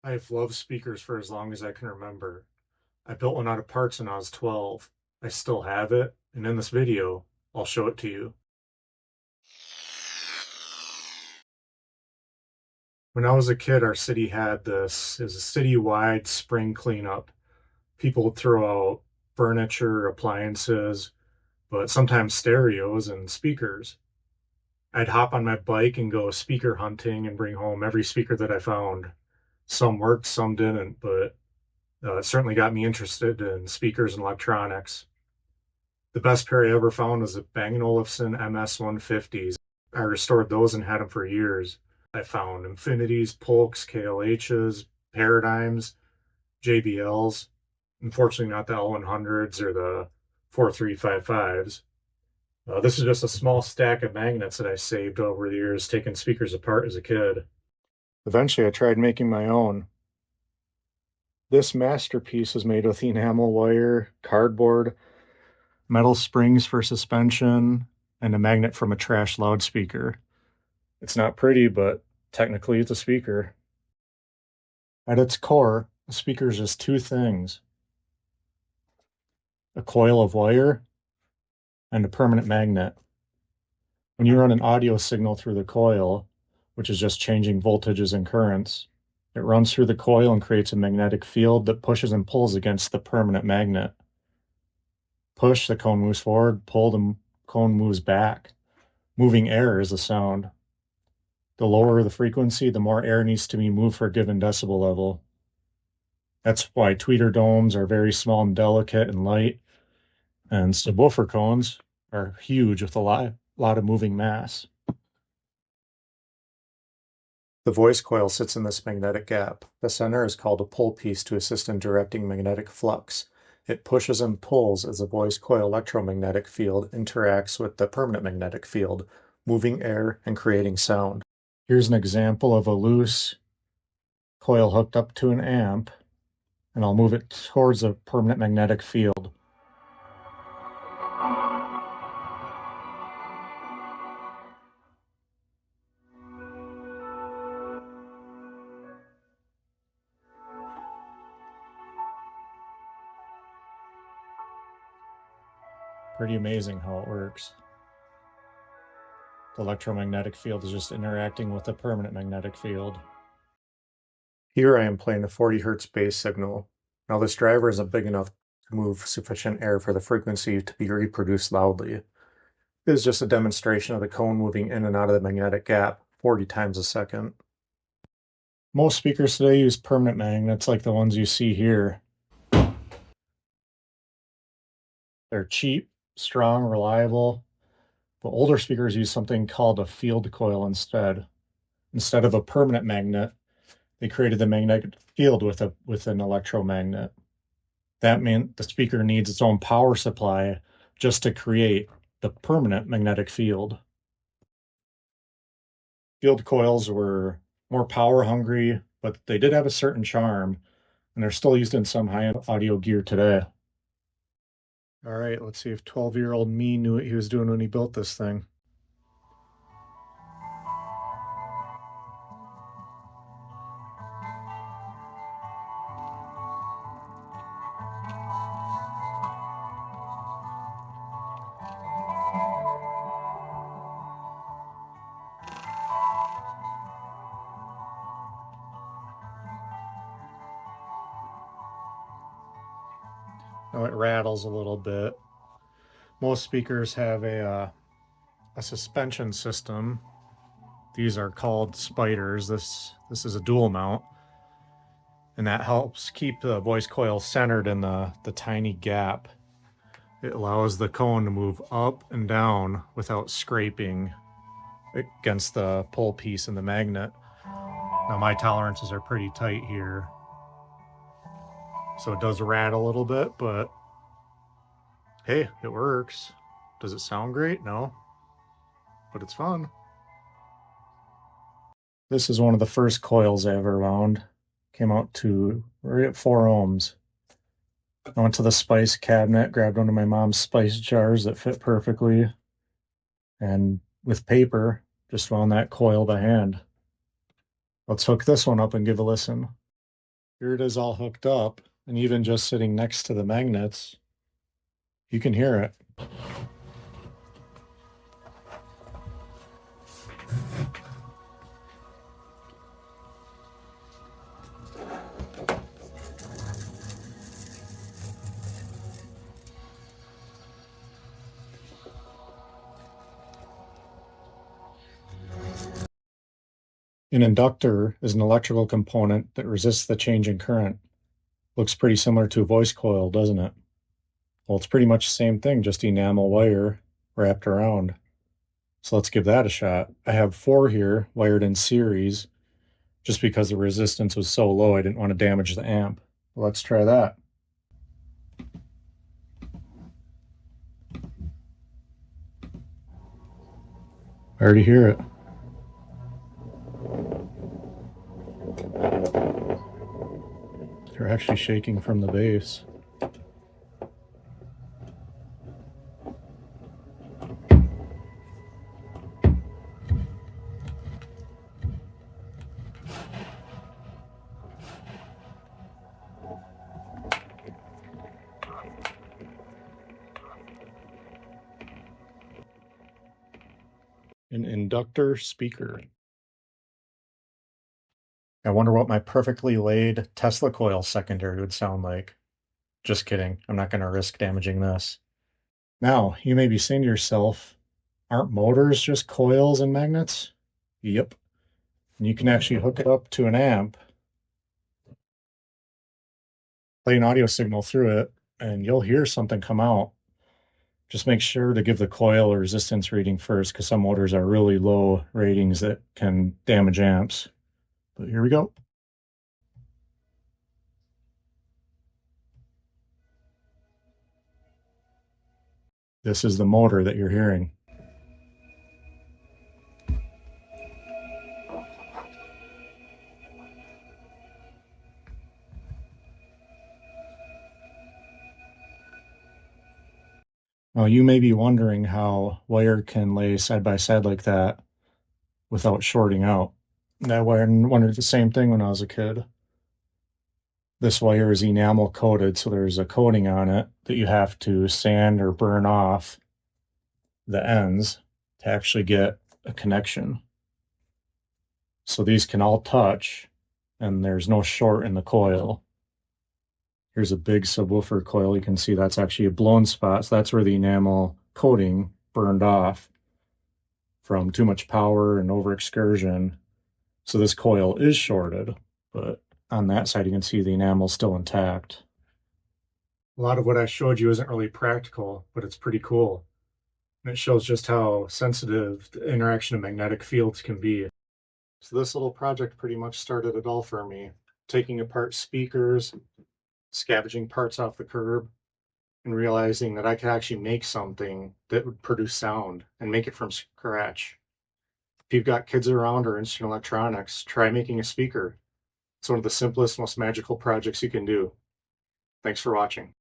I've loved speakers for as long as I can remember. I built one out of parts when I was 12. I still have it, and in this video, I'll show it to you. When I was a kid, our city had this. It was a city-wide spring cleanup. People would throw out furniture, appliances, but sometimes stereos and speakers. I'd hop on my bike and go speaker hunting and bring home every speaker that I found. Some worked, some didn't, but it certainly got me interested in speakers and electronics. The best pair I ever found was a Bang Olufsen MS-150s. I restored those and had them for years. I found Infinities, Polks, KLHs, Paradigms, JBLs. Unfortunately, not the L100s or the 4355s. This is just a small stack of magnets that I saved over the years, taking speakers apart as a kid. Eventually, I tried making my own. This masterpiece is made with enamel wire, cardboard, metal springs for suspension, and a magnet from a trash loudspeaker. It's not pretty, but technically it's a speaker. At its core, a speaker is just two things: a coil of wire and a permanent magnet. When you run an audio signal through the coil, which is just changing voltages and currents, it runs through the coil and creates a magnetic field that pushes and pulls against the permanent magnet. Push, the cone moves forward; pull, the cone moves back. Moving air is the sound. The lower the frequency, the more air needs to be moved for a given decibel level. That's why tweeter domes are very small and delicate and light, and subwoofer cones are huge with a lot of moving mass. The voice coil sits in this magnetic gap. The center is called a pull piece to assist in directing magnetic flux. It pushes and pulls as the voice coil electromagnetic field interacts with the permanent magnetic field, moving air and creating sound. Here's an example of a loose coil hooked up to an amp, and I'll move it towards the permanent magnetic field. Pretty amazing how it works. The electromagnetic field is just interacting with the permanent magnetic field. Here I am playing a 40 hertz bass signal. Now this driver isn't big enough to move sufficient air for the frequency to be reproduced loudly. It is just a demonstration of the cone moving in and out of the magnetic gap 40 times a second. Most speakers today use permanent magnets like the ones you see here. They're cheap, strong, reliable, but older speakers use something called a field coil instead. Instead of a permanent magnet, they created the magnetic field with an electromagnet. That meant the speaker needs its own power supply just to create the permanent magnetic field. Field coils were more power hungry, but they did have a certain charm, and they're still used in some high-end audio gear today. All right, let's see if 12-year-old me knew what he was doing when he built this thing. Now it rattles a little bit. Most speakers have a suspension system. These are called spiders. This is a dual mount, and that helps keep the voice coil centered in the tiny gap. It allows the cone to move up and down without scraping against the pull piece and the magnet. Now my tolerances are pretty tight here, so it does rattle a little bit, but hey, it works. Does it sound great? No, but it's fun. This is one of the first coils I ever wound. Came out to right at 4 ohms. I went to the spice cabinet, grabbed one of my mom's spice jars that fit perfectly, and with paper, just wound that coil by hand. Let's hook this one up and give a listen. Here it is all hooked up, and even just sitting next to the magnets, you can hear it. An inductor is an electrical component that resists the change in current. Looks pretty similar to a voice coil, doesn't it? Well, it's pretty much the same thing, just enamel wire wrapped around. So let's give that a shot. I have 4 here wired in series just because the resistance was so low I didn't want to damage the amp. Let's try that. I already hear it. They're actually shaking from the bass. An inductor speaker. I wonder what my perfectly laid Tesla coil secondary would sound like. Just kidding. I'm not going to risk damaging this. Now, you may be saying to yourself, aren't motors just coils and magnets? Yep. And you can actually hook it up to an amp, play an audio signal through it, and you'll hear something come out. Just make sure to give the coil a resistance reading first, because some motors are really low ratings that can damage amps. But here we go. This is the motor that you're hearing. Now you may be wondering how wire can lay side by side like that without shorting out. I wondered the same thing when I was a kid. This wire is enamel coated, so there's a coating on it that you have to sand or burn off the ends to actually get a connection. So these can all touch, and there's no short in the coil. Here's a big subwoofer coil. You can see that's actually a blown spot. So that's where the enamel coating burned off from too much power and over excursion. So this coil is shorted, but on that side you can see the enamel still intact. A lot of what I showed you isn't really practical, but it's pretty cool. And it shows just how sensitive the interaction of magnetic fields can be. So this little project pretty much started it all for me. Taking apart speakers, scavenging parts off the curb, and realizing that I could actually make something that would produce sound and make it from scratch. If you've got kids around or interested in electronics, try making a speaker. It's one of the simplest, most magical projects you can do. Thanks for watching.